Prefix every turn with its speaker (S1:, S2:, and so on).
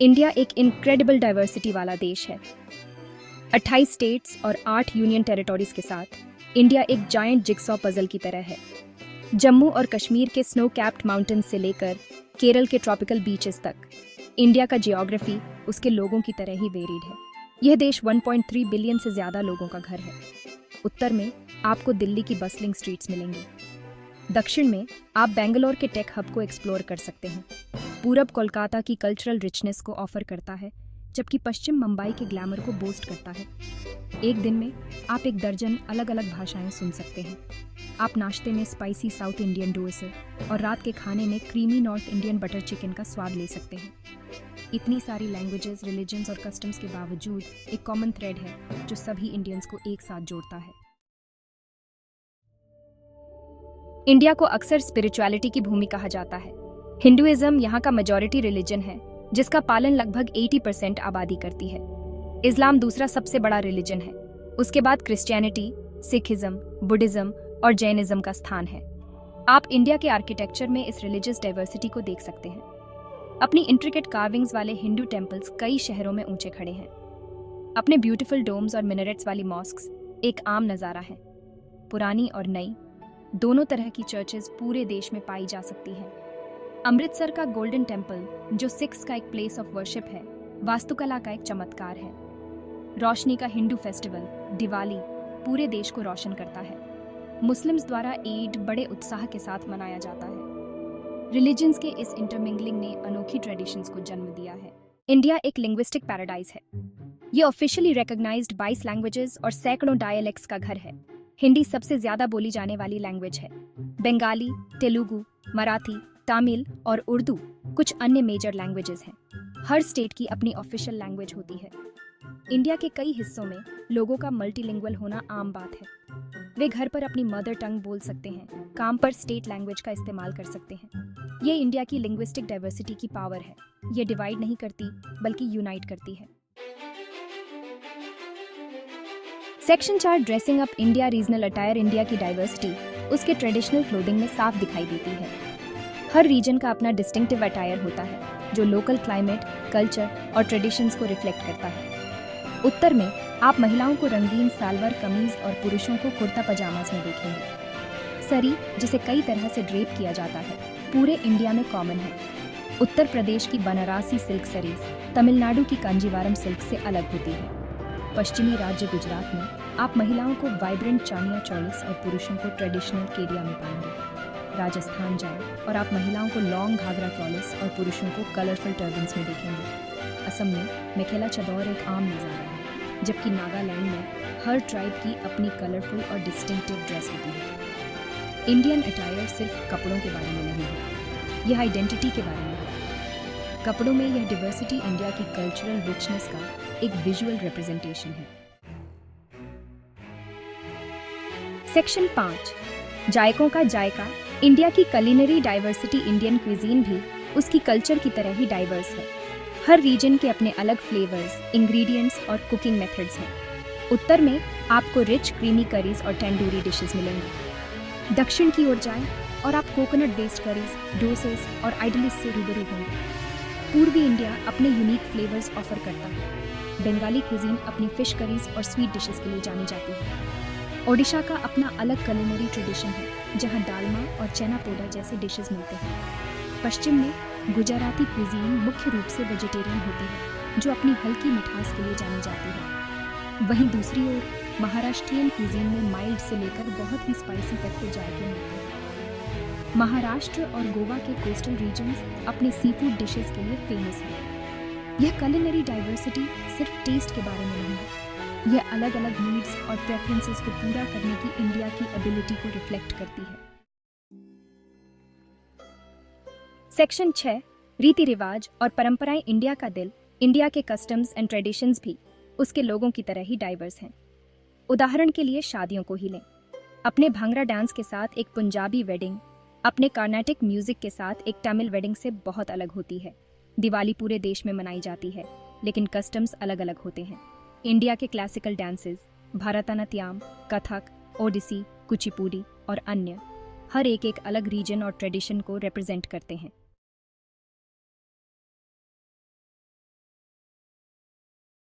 S1: India एक incredible diversity वाला देश है। 28 स्टेट्स और 8 यूनियन टेरिटोरीज के साथ इंडिया एक जायंट जिगसॉ पजल की तरह है। जम्मू और कश्मीर के स्नो कैप्ड माउंटेन्स से लेकर केरल के ट्रॉपिकल बीचेस तक, इंडिया का जियोग्राफी उसके लोगों की तरह ही वेरिड है। यह देश 1.3 बिलियन से ज्यादा लोगों का घर है। उत्तर में आपको दिल्ली की बसलिंग स्ट्रीट्स मिलेंगी। दक्षिण में आप बेंगलोर के टेक हब को एक्सप्लोर कर सकते हैं। पूरब कोलकाता की कल्चरल रिचनेस को ऑफर करता है, जबकि पश्चिम मुंबई के ग्लैमर को बोस्ट करता है। एक दिन में आप एक दर्जन अलग अलग भाषाएं सुन सकते हैं। आप नाश्ते में स्पाइसी साउथ इंडियन डोसे और रात के खाने में creamy north Indian butter chicken का स्वाद ले सकते हैं। इतनी सारी लैंग्वेजेस, रिलीजन्स और कस्टम्स के बावजूद एक कॉमन थ्रेड है जो सभी इंडियंस को एक साथ जोड़ता है। इंडिया को अक्सर स्पिरिचुअलिटी की भूमि कहा जाता है। हिंदुइज्म यहाँ का मेजॉरिटी रिलीजन है, जिसका पालन लगभग 80% आबादी करती है। इस्लाम दूसरा सबसे बड़ा रिलीजन है। उसके बाद क्रिश्चियनिटी, सिखिज्म, बुद्धिज्म और जैनिज्म का स्थान है। आप इंडिया के आर्किटेक्चर में इस रिलीजियस डाइवर्सिटी को देख सकते हैं। अपनी इंट्रिकेट कार्विंग्स वाले हिंदू टेम्पल्स कई शहरों में ऊंचे खड़े हैं। अपने ब्यूटीफुल डोम्स और मिनरेट्स वाली मॉस्क्स एक आम नज़ारा है। पुरानी और नई दोनों तरह की चर्चेज पूरे देश में पाई जा सकती हैं। अमृतसर का गोल्डन टेम्पल, जो सिख्स का एक प्लेस ऑफ वर्शिप है, वास्तुकला का एक चमत्कार है। रोशनी का हिंदू फेस्टिवल दिवाली पूरे देश को रोशन करता है। मुस्लिम्स द्वारा ईद बड़े उत्साह के साथ मनाया जाता है। रिलीजन्स के इस इंटरमिंगलिंग ने अनोखी ट्रेडिशंस को जन्म दिया है। इंडिया एक लिंग्विस्टिक पैराडाइज है। ये ऑफिशियली रिकॉग्नाइज्ड 22 लैंग्वेजेस और सैकड़ों डायलेक्ट्स का घर है। हिंदी सबसे ज्यादा बोली जाने वाली लैंग्वेज है। बंगाली, तेलुगु, मराठी, तमिल और उर्दू कुछ अन्य मेजर लैंग्वेजेस हैं। हर स्टेट की अपनी ऑफिशियल लैंग्वेज होती है। इंडिया के कई हिस्सों में लोगों का मल्टीलिंगुअल होना आम बात है। वे घर पर अपनी मदर टंग बोल सकते हैं, काम पर स्टेट लैंग्वेज का इस्तेमाल कर सकते हैं। ये इंडिया की लिंग्विस्टिक डाइवर्सिटी की पावर है। ये डिवाइड नहीं करती, बल्कि यूनाइट करती है। Section 4 dressing up India regional attire. India की डाइवर्सिटी उसके ट्रेडिशनल क्लोथिंग में साफ दिखाई देती है। हर रीजन का अपना डिस्टिंक्टिव अटायर होता है, जो लोकल क्लाइमेट, कल्चर और ट्रेडिशंस को रिफ्लेक्ट करता है। उत्तर में आप महिलाओं को रंगीन सालवर कमीज और पुरुषों को कुर्ता पजामास में देखेंगे। सरी, जिसे कई तरह से ड्रेप किया जाता है, पूरे इंडिया में कॉमन है। उत्तर प्रदेश की बनारसी सिल्क सरीज तमिलनाडु की कांजीवारम सिल्क से अलग होती है। पश्चिमी राज्य गुजरात में आप महिलाओं को वाइब्रेंट चानिया चोलीस और पुरुषों को ट्रेडिशनल केडिया में पाएंगे। राजस्थान जाएं और आप महिलाओं को लॉन्ग घाघरा चोलीस और पुरुषों को कलरफुल टर्बन्स में देखेंगे। असम में मेखेला चादोर एक आम नज़ारा है, जबकि नागालैंड में हर ट्राइब की अपनी कलरफुल और डिस्टिंक्टिव ड्रेस होती है। इंडियन अटायर सिर्फ कपड़ों के बारे में नहीं है, यह आइडेंटिटी के बारे में है। कपड़ों में यह डिवर्सिटी इंडिया की कल्चरल रिचनेस का एक विजुअल रिप्रेजेंटेशन है। सेक्शन 5 जायकों का जायका। इंडिया की कलिनरी डाइवर्सिटी। इंडियन क्विजीन भी उसकी कल्चर की तरह ही डाइवर्स है। हर रीजन के अपने अलग फ्लेवर्स, इंग्रेडिएंट्स और कुकिंग मेथड्स हैं। उत्तर में आपको रिच क्रीमी करीज और टेंडूरी डिशेस मिलेंगी। दक्षिण की ओर जाएं और आप कोकोनट बेस्ड करीज, डोसेस और आइडलिस से रूबरू होंगे। पूर्वी इंडिया अपने यूनिक फ्लेवर्स ऑफर करता है। बंगाली क्विजीन अपनी फिश करीज और स्वीट डिशेस के लिए जानी जाती है। ओडिशा का अपना अलग कुलिनरी ट्रेडिशन है, जहां डालमा और चना पोडा जैसे डिशेस मिलते हैं। पश्चिम में गुजराती क्विजीन मुख्य रूप से वेजिटेरियन होती है, जो अपनी हल्की मिठास के लिए जानी जाती है। वहीं दूसरी ओर महाराष्ट्रियन क्विजीन में माइल्ड से लेकर बहुत ही स्पाइसी तक के जायके मिलते हैं। महाराष्ट्र और गोवा के कोस्टल रीजन्स अपने सी फूड डिशेस के लिए फेमस हैं। यह कुलिनरी डाइवर्सिटी सिर्फ टेस्ट के बारे में नहीं है, यह अलग अलग नीड्स और प्रेफरेंसेस को पूरा करने की इंडिया की एबिलिटी को रिफ्लेक्ट करती है। सेक्शन 6 रीति रिवाज और परंपराएं। इंडिया का दिल। इंडिया के कस्टम्स एंड ट्रेडिशंस भी उसके लोगों की तरह ही डाइवर्स हैं। उदाहरण के लिए शादियों को ही लें। अपने भांगड़ा डांस के साथ एक पंजाबी वेडिंग अपने कार्नेटिक म्यूजिक के साथ एक तमिल वेडिंग से बहुत अलग होती है। दिवाली पूरे देश में मनाई जाती है, लेकिन कस्टम्स अलग अलग होते हैं। इंडिया के क्लासिकल डांसेस, भरतनाट्यम, कथक, ओडिसी, कुचिपुड़ी और अन्य, हर एक अलग रीजन और ट्रेडिशन को रिप्रेजेंट करते हैं।